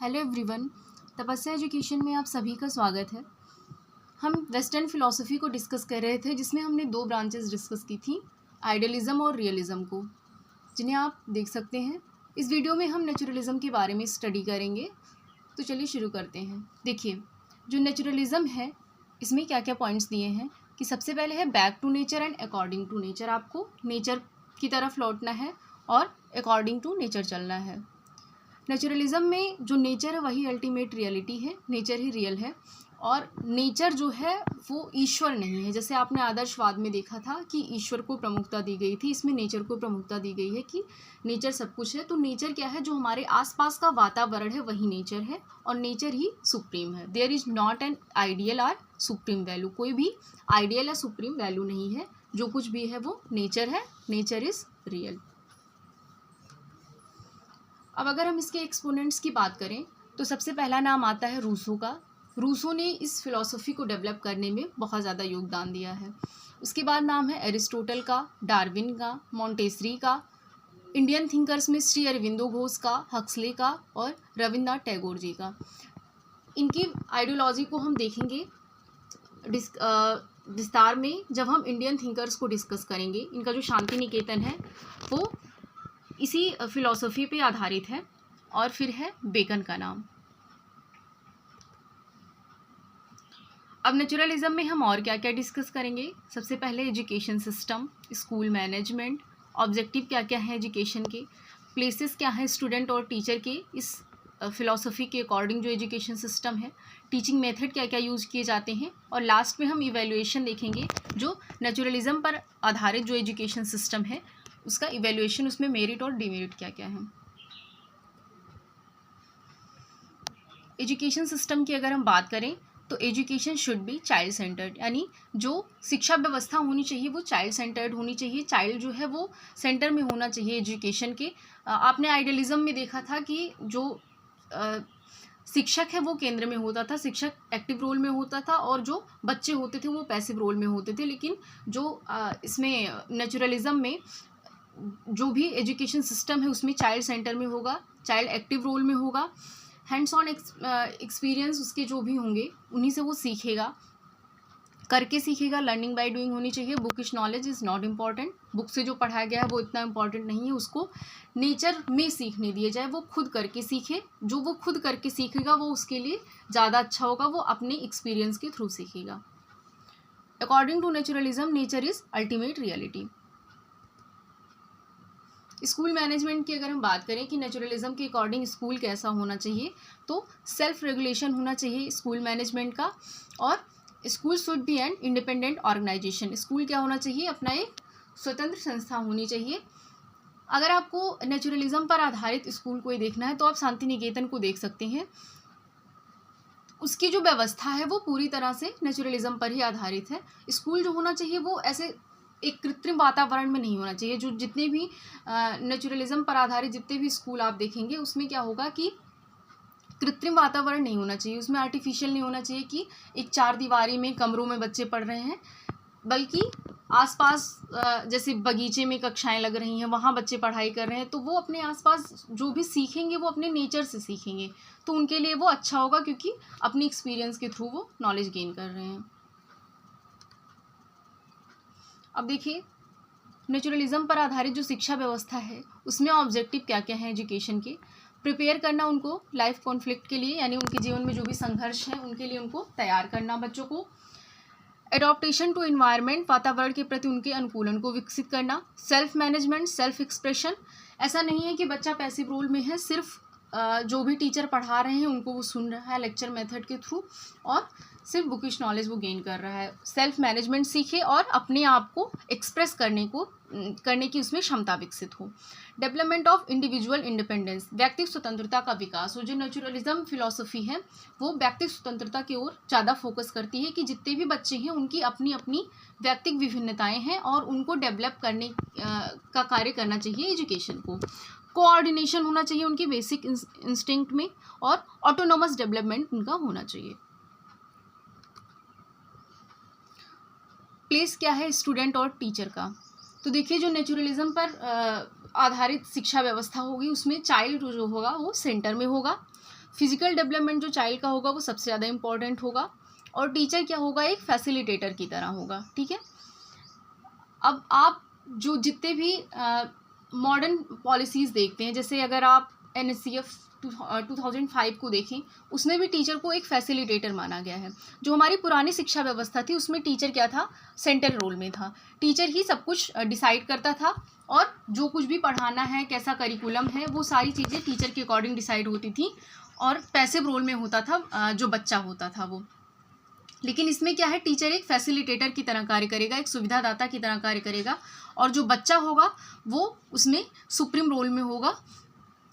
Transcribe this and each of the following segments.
Hello everyone, तपस्या education में आप सभी का स्वागत है। हम वेस्टर्न फ़िलॉसफ़ी को डिस्कस कर रहे थे, जिसमें हमने दो ब्रांचेस डिस्कस की थी, आइडियलिज़म और रियलिज़म को, जिन्हें आप देख सकते हैं। इस वीडियो में हम नेचुरलिज़म के बारे में स्टडी करेंगे। तो चलिए शुरू करते हैं। देखिए, जो नेचुरलिज़म है, इसमें क्या क्या पॉइंट्स दिए हैं कि सबसे पहले है back to nature and according to nature. आपको नेचर की तरफ लौटना है और अकॉर्डिंग टू नेचर चलना है। नेचुरलिज़म में जो नेचर है वही अल्टीमेट रियलिटी है, नेचर ही रियल है। और नेचर जो है वो ईश्वर नहीं है। जैसे आपने आदर्शवाद में देखा था कि ईश्वर को प्रमुखता दी गई थी, इसमें नेचर को प्रमुखता दी गई है कि नेचर सब कुछ है। तो नेचर क्या है, जो हमारे आसपास का वातावरण है वही नेचर है और नेचर ही सुप्रीम है। There is not an ideal और सुप्रीम वैल्यू। कोई भी आइडियल या सुप्रीम वैल्यू नहीं है, जो कुछ भी है वो नेचर है। Nature is real. अब अगर हम इसके एक्सपोनेंट्स की बात करें तो सबसे पहला नाम आता है रूसो का। रूसो ने इस फिलॉसफी को डेवलप करने में बहुत ज़्यादा योगदान दिया है। उसके बाद नाम है एरिस्टोटल का, डार्विन का, मॉन्टेसरी का। इंडियन थिंकर्स में श्री अरविंदो घोष का, हक्सले का और रविन्द्रनाथ टैगोर जी का। इनकी आइडियोलॉजी को हम देखेंगे विस्तार में जब हम इंडियन थिंकर्स को डिस्कस करेंगे। इनका जो शांति निकेतन है वो इसी फिलॉसफी पे आधारित है। और फिर है बेकन का नाम। अब नेचुरलिज्म में हम और क्या क्या डिस्कस करेंगे। सबसे पहले education system, school management, objective क्या क्या है एजुकेशन के, प्लेसेस क्या है स्टूडेंट और टीचर के इस फिलॉसफी के अकॉर्डिंग जो एजुकेशन सिस्टम है, टीचिंग मेथड क्या क्या यूज़ किए जाते हैं। और लास्ट में हम इवैल्यूएशन देखेंगे, जो नेचुरलिज्म पर आधारित जो एजुकेशन सिस्टम है उसका इवैल्यूएशन, उसमें मेरिट और डिमेरिट क्या क्या है। एजुकेशन सिस्टम की अगर हम बात करें तो education should be child centred, यानी जो शिक्षा व्यवस्था होनी चाहिए वो चाइल्ड सेंटर्ड होनी चाहिए। चाइल्ड जो है वो सेंटर में होना चाहिए एजुकेशन के। आपने आइडियलिज्म में देखा था कि जो शिक्षक है वो केंद्र में होता था, शिक्षक एक्टिव रोल में होता था और जो बच्चे होते थे वो पैसिव रोल में होते थे। लेकिन जो इसमें नेचुरलिज्म में जो भी एजुकेशन सिस्टम है उसमें चाइल्ड सेंटर में होगा, चाइल्ड एक्टिव रोल में होगा, हैंड्स ऑन एक्सपीरियंस उसके जो भी होंगे उन्हीं से वो सीखेगा, करके सीखेगा। लर्निंग बाय डूइंग होनी चाहिए। Bookish knowledge is not important, book से जो पढ़ाया गया है वो इतना इम्पॉर्टेंट नहीं है। उसको नेचर में सीखने दिया जाए, वो खुद करके सीखे। जो वो खुद करके सीखेगा वो उसके लिए ज़्यादा अच्छा होगा, वो अपने एक्सपीरियंस के थ्रू सीखेगा। According to naturalism nature is ultimate reality. School management की अगर हम बात करें कि नेचुरलिज्म के अकॉर्डिंग स्कूल कैसा होना चाहिए, तो सेल्फ रेगुलेशन होना चाहिए स्कूल मैनेजमेंट का। और school should be an independent organisation. School क्या होना चाहिए, अपना एक स्वतंत्र संस्था होनी चाहिए। अगर आपको नेचुरलिज्म पर आधारित स्कूल कोई देखना है तो आप शांति निकेतन को देख सकते हैं। उसकी जो व्यवस्था है वो पूरी तरह से नेचुरलिज्म पर ही आधारित है। स्कूल जो होना चाहिए वो ऐसे एक कृत्रिम वातावरण में नहीं होना चाहिए। जो जितने भी नेचुरलिज्म पर आधारित जितने भी स्कूल आप देखेंगे उसमें क्या होगा कि कृत्रिम वातावरण नहीं होना चाहिए, उसमें आर्टिफिशियल नहीं होना चाहिए कि एक चार दीवारी में कमरों में बच्चे पढ़ रहे हैं, बल्कि आसपास जैसे बगीचे में कक्षाएं लग रही हैं वहाँ बच्चे पढ़ाई कर रहे हैं। तो वो अपने आसपास जो भी सीखेंगे वो अपने नेचर से सीखेंगे, तो उनके लिए वो अच्छा होगा क्योंकि अपनी एक्सपीरियंस के थ्रू वो नॉलेज गेन कर रहे हैं। अब देखिए, नेचुरलिज्म पर आधारित जो शिक्षा व्यवस्था है उसमें ऑब्जेक्टिव क्या क्या है एजुकेशन के। प्रिपेयर करना उनको लाइफ कॉन्फ्लिक्ट के लिए, यानी उनके जीवन में जो भी संघर्ष है उनके लिए उनको तैयार करना बच्चों को। एडॉप्टेशन टू इन्वायरमेंट, वातावरण के प्रति उनके अनुकूलन को विकसित करना। सेल्फ मैनेजमेंट, सेल्फ एक्सप्रेशन, ऐसा नहीं है कि बच्चा पैसिव रोल में है, सिर्फ जो भी टीचर पढ़ा रहे हैं उनको वो सुन रहा है लेक्चर मेथड के थ्रू और सिर्फ बुकिश नॉलेज वो गेन कर रहा है। सेल्फ मैनेजमेंट सीखे और अपने आप को एक्सप्रेस करने की उसमें क्षमता विकसित हो। डेवलपमेंट ऑफ इंडिविजुअल इंडिपेंडेंस, व्यक्तिगत स्वतंत्रता का विकास हो। जो नेचुरलिज्म फिलॉसफी है वो व्यक्तिगत स्वतंत्रता की ओर ज़्यादा फोकस करती है कि जितने भी बच्चे हैं उनकी अपनी अपनी व्यक्तिगत विभिन्नताएं हैं और उनको डेवलप करने का कार्य करना चाहिए एजुकेशन को। कोऑर्डिनेशन होना चाहिए उनकी बेसिक इंस्टिंक्ट में और ऑटोनोमस डेवलपमेंट उनका होना चाहिए। प्लेस क्या है स्टूडेंट और टीचर का, तो देखिए जो नेचुरलिज्म पर आधारित शिक्षा व्यवस्था होगी उसमें चाइल्ड जो होगा वो सेंटर में होगा। फिजिकल डेवलपमेंट जो चाइल्ड का होगा वो सबसे ज़्यादा इम्पॉर्टेंट होगा, और टीचर क्या होगा, एक फैसिलिटेटर की तरह होगा, ठीक है। अब आप जो जितने भी मॉडर्न पॉलिसीज़ देखते हैं, जैसे अगर आप NSCF 2005 को देखें, उसमें भी टीचर को एक फैसिलिटेटर माना गया है। जो हमारी पुरानी शिक्षा व्यवस्था थी उसमें टीचर क्या था, सेंट्रल रोल में था। टीचर ही सब कुछ डिसाइड करता था, और जो कुछ भी पढ़ाना है, कैसा करिकुलम है, वो सारी चीज़ें टीचर के अकॉर्डिंग डिसाइड होती थी, और पैसिव रोल में होता था जो बच्चा होता था वो। लेकिन इसमें क्या है, टीचर एक फैसिलिटेटर की तरह कार्य करेगा, एक सुविधादाता की तरह कार्य करेगा, और जो बच्चा होगा वो उसमें सुप्रीम रोल में होगा,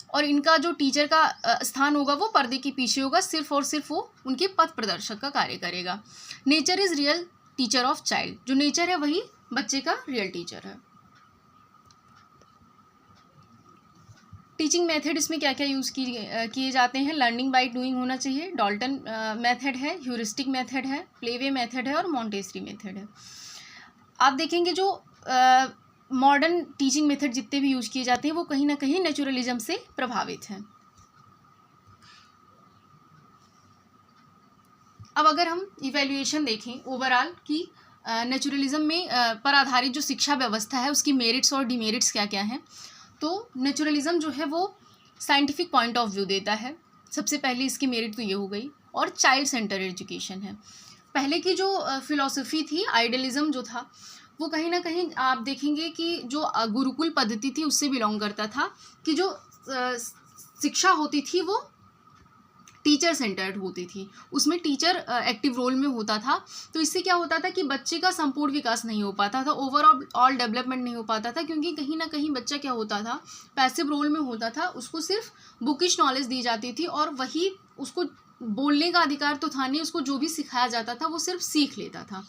और इनका जो टीचर का स्थान होगा वो पर्दे के पीछे होगा, सिर्फ और सिर्फ वो उनके पथ प्रदर्शक का कार्य करेगा। Nature is real teacher of child, जो नेचर है वही बच्चे का रियल टीचर है। टीचिंग मेथड इसमें क्या क्या यूज़ किए जाते हैं, लर्निंग बाय डूइंग होना चाहिए, डॉल्टन मेथड है, ह्यूरिस्टिक मेथड है, प्लेवे मेथड है, और मॉन्टेसरी मेथड है। आप देखेंगे जो मॉडर्न टीचिंग मेथड जितने भी यूज किए जाते हैं वो कहीं ना कहीं नेचुरलिज्म से प्रभावित हैं। अब अगर हम इवैल्यूएशन देखें ओवरऑल कि नेचुरलिज्म में पर आधारित जो शिक्षा व्यवस्था है उसकी मेरिट्स और डिमेरिट्स क्या क्या हैं, तो नेचुरलिज्म जो है वो साइंटिफिक पॉइंट ऑफ व्यू देता है। सबसे पहले इसकी मेरिट तो ये हो गई, और चाइल्ड सेंटर एजुकेशन है। पहले की जो फिलॉसफी थी, आइडियलिज्म जो था, वो कहीं ना कहीं आप देखेंगे कि जो गुरुकुल पद्धति थी उससे बिलोंग करता था, कि जो शिक्षा होती थी वो टीचर सेंटर्ड होती थी, उसमें टीचर एक्टिव रोल में होता था। तो इससे क्या होता था कि बच्चे का संपूर्ण विकास नहीं हो पाता था, ओवरऑल डेवलपमेंट नहीं हो पाता था, क्योंकि कहीं ना कहीं बच्चा क्या होता था, पैसिव रोल में होता था, उसको सिर्फ बुकिश नॉलेज दी जाती थी, और वही उसको बोलने का अधिकार तो था नहीं, उसको जो भी सिखाया जाता था वो सिर्फ सीख लेता था।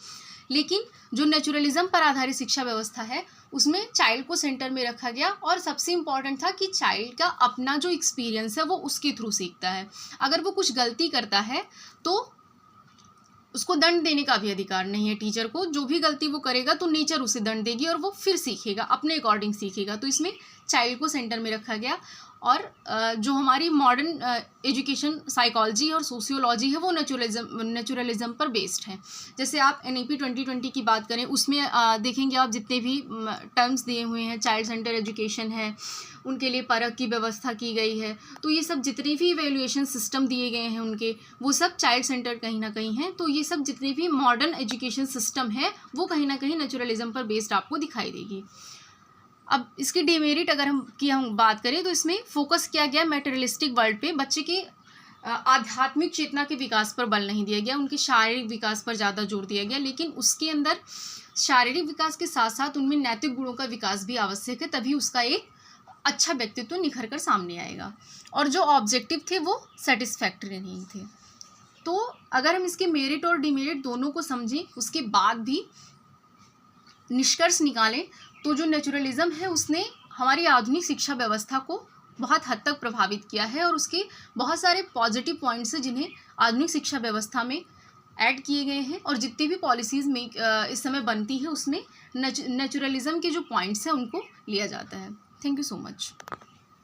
लेकिन जो नेचुरलिज्म पर आधारित शिक्षा व्यवस्था है उसमें चाइल्ड को सेंटर में रखा गया, और सबसे इम्पॉर्टेंट था कि चाइल्ड का अपना जो एक्सपीरियंस है वो उसके थ्रू सीखता है। अगर वो कुछ गलती करता है तो उसको दंड देने का भी अधिकार नहीं है टीचर को, जो भी गलती वो करेगा तो नेचर उसे दंड देगी और वो फिर सीखेगा, अपने अकॉर्डिंग सीखेगा। तो इसमें चाइल्ड को सेंटर में रखा गया, और जो हमारी मॉडर्न एजुकेशन साइकोलॉजी और सोशियोलॉजी है वो नेचुरलिज्म पर बेस्ड है। जैसे आप NEP 2020 की बात करें, उसमें देखेंगे आप जितने भी टर्म्स दिए हुए हैं, चाइल्ड सेंटर एजुकेशन है, उनके लिए परख की व्यवस्था की गई है, तो ये सब जितने भी इवैल्यूएशन सिस्टम दिए गए हैं उनके, वो सब चाइल्ड सेंटर कहीं ना कहीं हैं। तो ये सब जितने भी मॉडर्न एजुकेशन सिस्टम है वो कहीं ना कहीं नेचुरलिज्म पर बेस्ड आपको दिखाई देगी। अब इसकी डिमेरिट अगर हम बात करें तो इसमें फोकस किया गया मटेरियलिस्टिक वर्ल्ड पे, बच्चे के आध्यात्मिक चेतना के विकास पर बल नहीं दिया गया, उनके शारीरिक विकास पर ज़्यादा जोर दिया गया। लेकिन उसके अंदर शारीरिक विकास के साथ साथ उनमें नैतिक गुणों का विकास भी आवश्यक है, तभी उसका एक अच्छा व्यक्तित्व निखर कर सामने आएगा। और जो ऑब्जेक्टिव थे वो सेटिस्फैक्टरी नहीं थे। तो अगर हम इसके मेरिट और डिमेरिट दोनों को समझें, उसके बाद भी निष्कर्ष निकालें, तो जो नेचुरलिज्म है उसने हमारी आधुनिक शिक्षा व्यवस्था को बहुत हद तक प्रभावित किया है, और उसके बहुत सारे पॉजिटिव पॉइंट्स हैं जिन्हें आधुनिक शिक्षा व्यवस्था में ऐड किए गए हैं, और जितनी भी पॉलिसीज़ में इस समय बनती है उसमें नेचुरलिज्म के जो पॉइंट्स हैं उनको लिया जाता है। Thank you so much.